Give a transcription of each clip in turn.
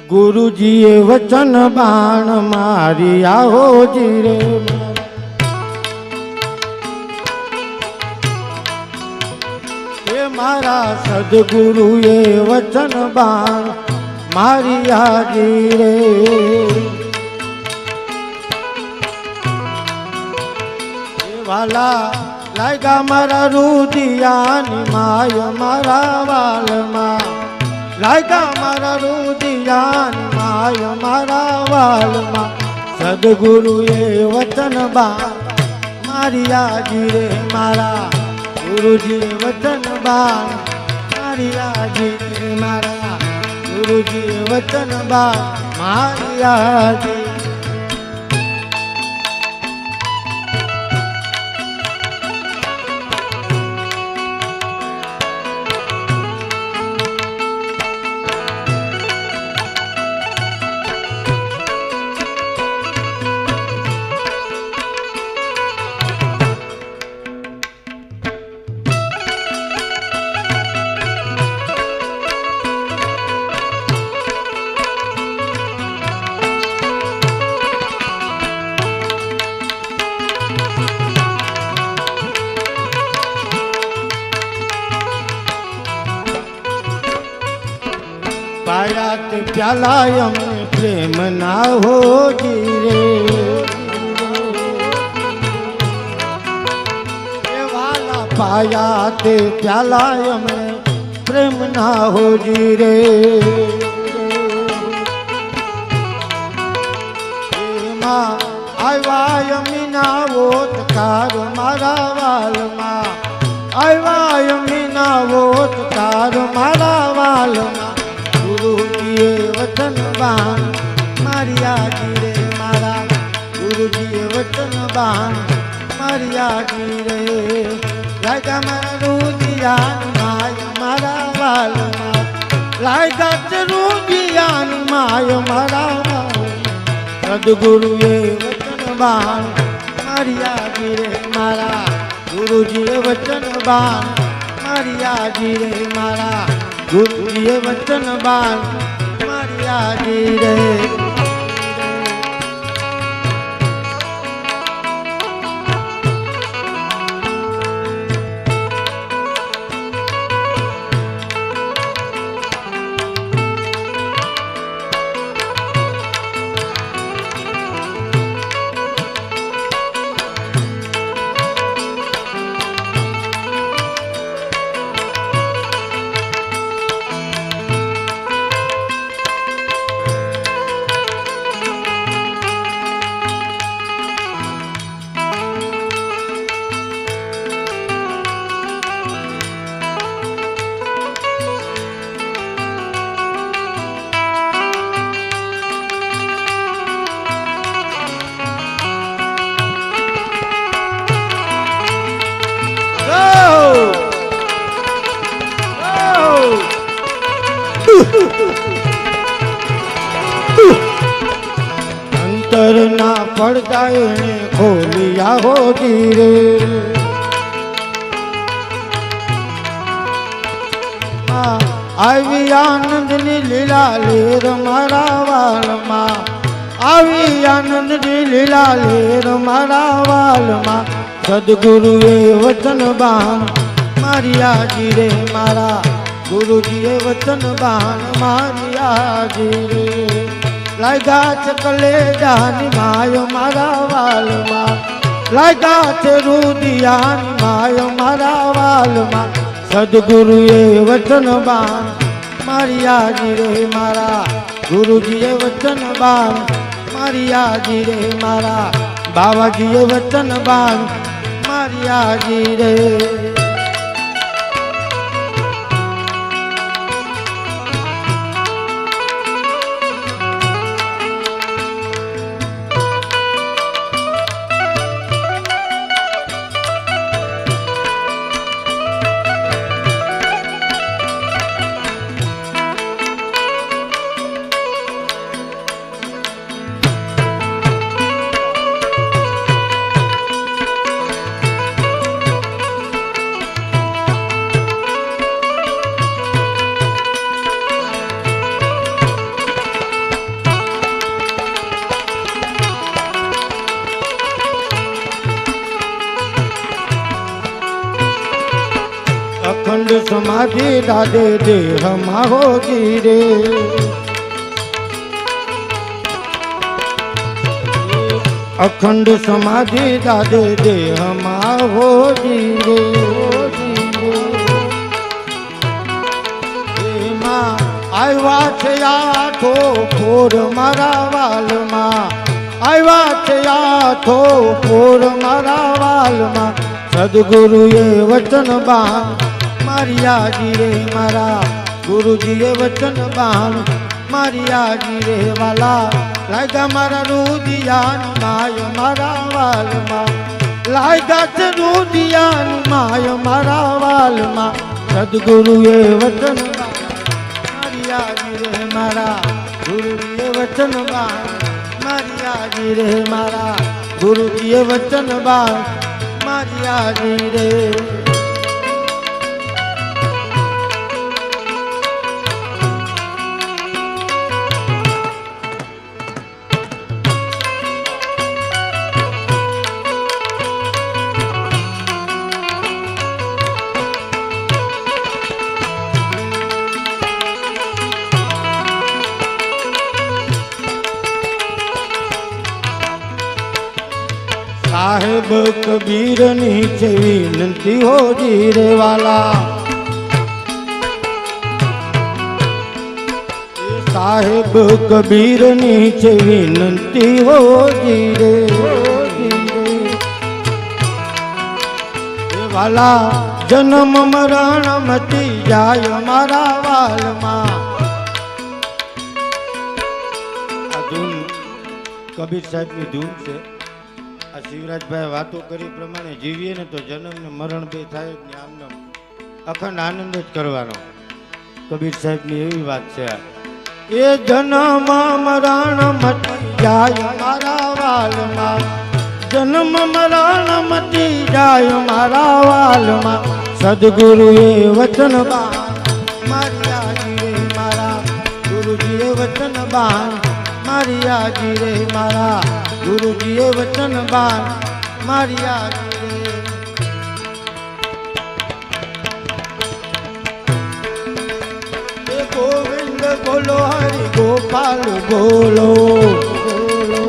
ગુરુજીએ વચન બાણ મારી આહોજી રે એ મારા સદગુરુએ વચન બાણ મારી હાજી રે વાલા લાગ્યા મારા રુદિયાની માય મારા વાલમાં લાગ્યા મારા રુદિયાની માય મારા વાલમાં સદગુરુએ વચન બા મારી આજી રે મારા ગુરુજીએ વચન બા મારી આજી રે મારા ગુરુજીએ વચન બા મારી આજી पायात प्याला यमे प्रेम ना हो रे वाला पायात प्याला यमे प्रेम ना हो रे आवा यमीना वोतकार मारा वालमा आवा यमीना वोतकार मारा वालमा गुरुजीए वचन बाण मारी आजी रे मारा गुरुजीए वचन बाण मारी आजी रे लागा मारा रुदियान माय मारा वालमा लागा रुदियान माय मारा सदगुरुए वचन बाण मारी आजी रे मारा गुरुजीए वचन बाण मारी आजी रे मारा गुरुजीए वचन बाण मारी आजी रे अंतर ना પડદા એને ખોલિયા હો ધીરે આવી આનંદની લીલા લેર મારા વાલમાં આવી આનંદની લીલા લેર મારા વાલમાં સદગુરુએ વચન બાણ મારી આજી રે મારા ગુરુજીએ વચન બાણ મારી આજી રે લાગ્યા છે કલેજાની માય મારા વાલમાં લાગ્યા છે રુદિયાની માય મારા વાલમાં સદગુરુએ વચન બાણ મારી આજી રે મારા ગુરુજીએ વચન બાણ મારી આજી રે મારા બાવાજીએ વચન બાણ મારી આજી રે समाधि दादे देह माहो जीरे अखंड समाधि दादे देह माहो जीरे आया छे आठो फोर मारा वाल में आया छे आठो फोर मारा वाल में सदगुरुए वचन बाण मारिया जी रे मारा गुरुजीए वचन बाण मारिया जी रे वाला लागा मारा रुदियान माय मारा वाल में लागा च रुदियान माय मारा वाल में सदगुरुए वचन मारिया जी रे मारा गुरुजीए वचन बाण मारिया जी रे मारा गुरुजीए वचन बाण मारिया जी रे साहेब कबीर नीचे विनती हो जीरे वाला साहेब कबीर नीचे विनती हो जीरे वाला जन्म मरण मती जाय मारा वाल मां धून कबीर साहेब की धून से शिवराज भाई वातो करी प्रमाणे जीवीए ने तो जन्म ने मरण बे थाय आमने अखंड आनंद ज करवानो कबीर साहेब ની એવી વાત છે એ જન્મ મરણ મટી જાય મારા વાલમાં જન્મ મરણ મટી જાય મારા વાલમાં સદગુરુએ વચન બાણ મારિયા જી રે મારા ગુરુજીએ વચન બાણ मारिया जी रे मारा गुरुजीए वचन बाण मारिया जी रे गोविंद बोलो हरि गोपाल बोलो बोलो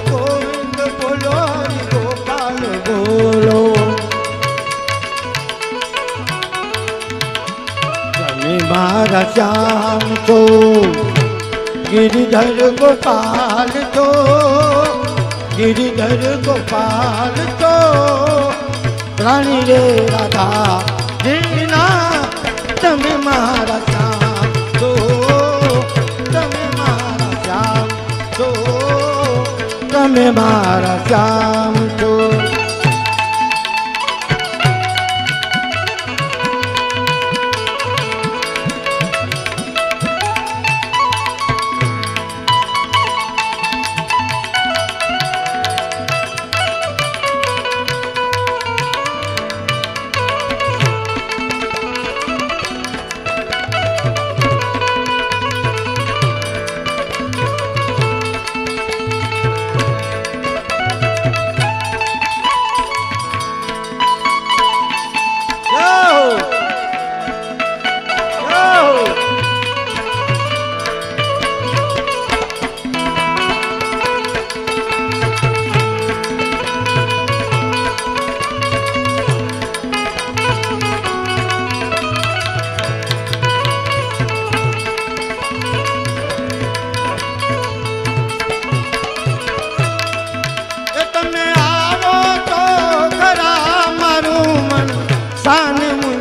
गोविंद बोलो हरि गोपाल बोलो तमे मारा श्याम तो गिरिधर गोपाल तो गिरिधर गोपाल तो रानी रे राधा दीना तमे मारा श्याम तो तमे मारा श्याम तो तमे मारा श्याम तो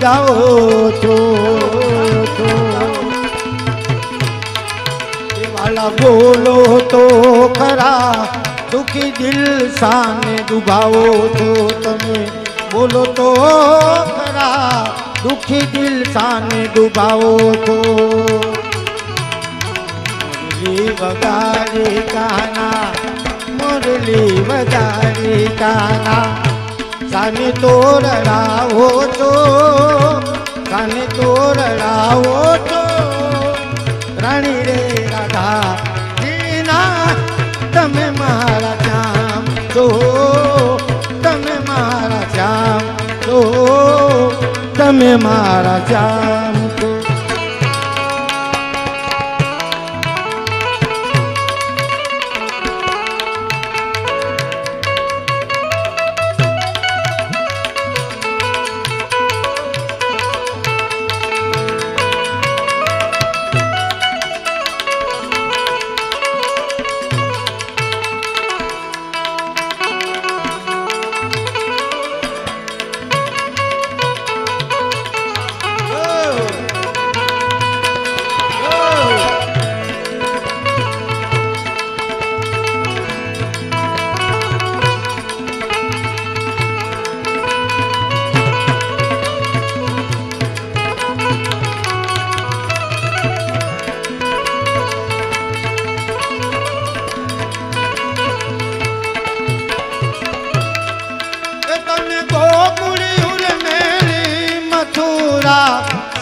जाओ तो वाला बोलो तो खरा दुखी दिल साने डुबाओ तो तमे बोलो तो खरा दुखी दिल साने डुबाओ तो मुरली वगारी काना मुरली वगारी काना साने तोरड़ाओ तो साने तोरड़ाओ तो रानी रे राधा दीना तमे मारा श्याम तो तमे मारा श्याम तो મારા શ્યામ છો.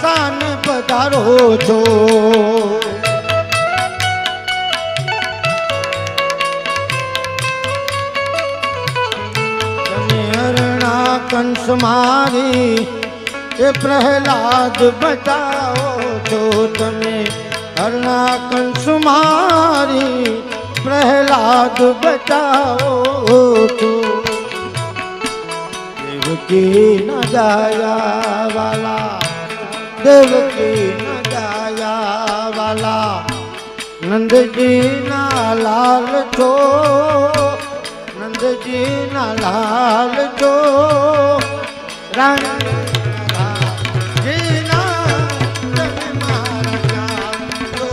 સાન પધારો છો. તમે હરણા કંસ મારી એ પ્રહલાદ બચાવો છો. તમે હરણા કંસ મારી પ્રહલાદ બચાવો છો. દેવકી ન જાયા વાલા દેવકી ન જાયા વાલા નંદજી ના લાલ છો. નંદજી ના લાલ છો. રાણી તમે મારા શ્યામ છો.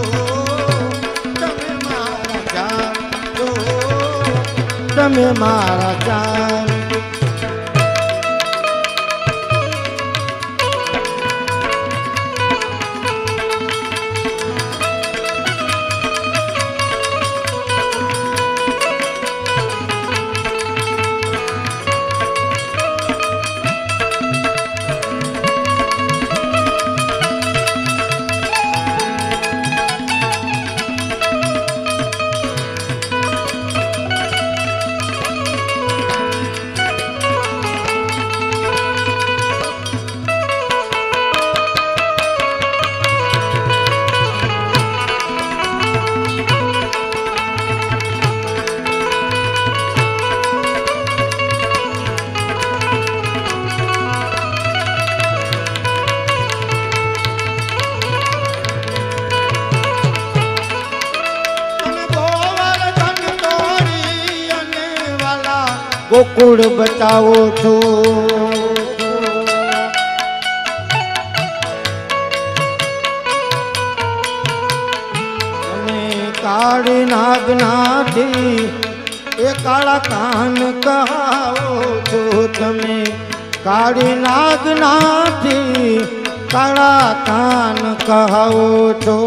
તમે મારા શ્યામ છો. તમે મારા શ્યામ. ગોકુળ બચાવો છો. તમે કાળી નાગનાથી એ કાળા કાન કહાવો છો. તમે કાળી નાગનાથી કાળા કાન કહાવો છો.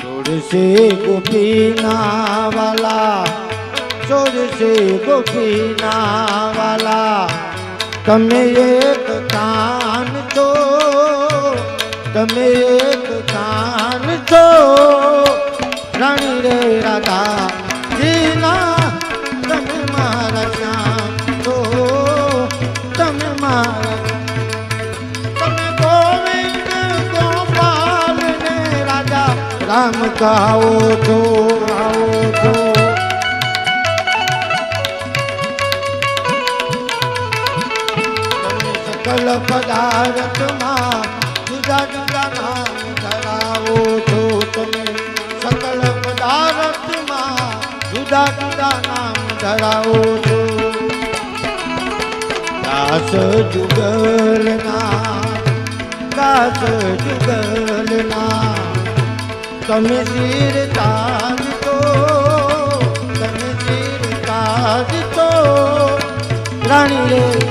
છોડશે ગોપીના વાલા છોડશે ગોપીના વાલા. તમે એક કાન છો. તમે એક કાન છો. રાણી રે રાધા જીના તમે મારા શ્યામ છો. તમે મારા તમે ગોવિંદ ગોપાલ ને રાજા રામ કહો છો. આવો છો. સકલ પદાર્થમાં જુદા જુદા નામ ધરાવો છો. તમે સકલ પદાર્થમાં જુદા જુદા નામ ધરાવો છો. દાસ જુગલના દાસ જુગલના તમે શિર તાજ તો. તમે શિર તાજ તો. રાણી રે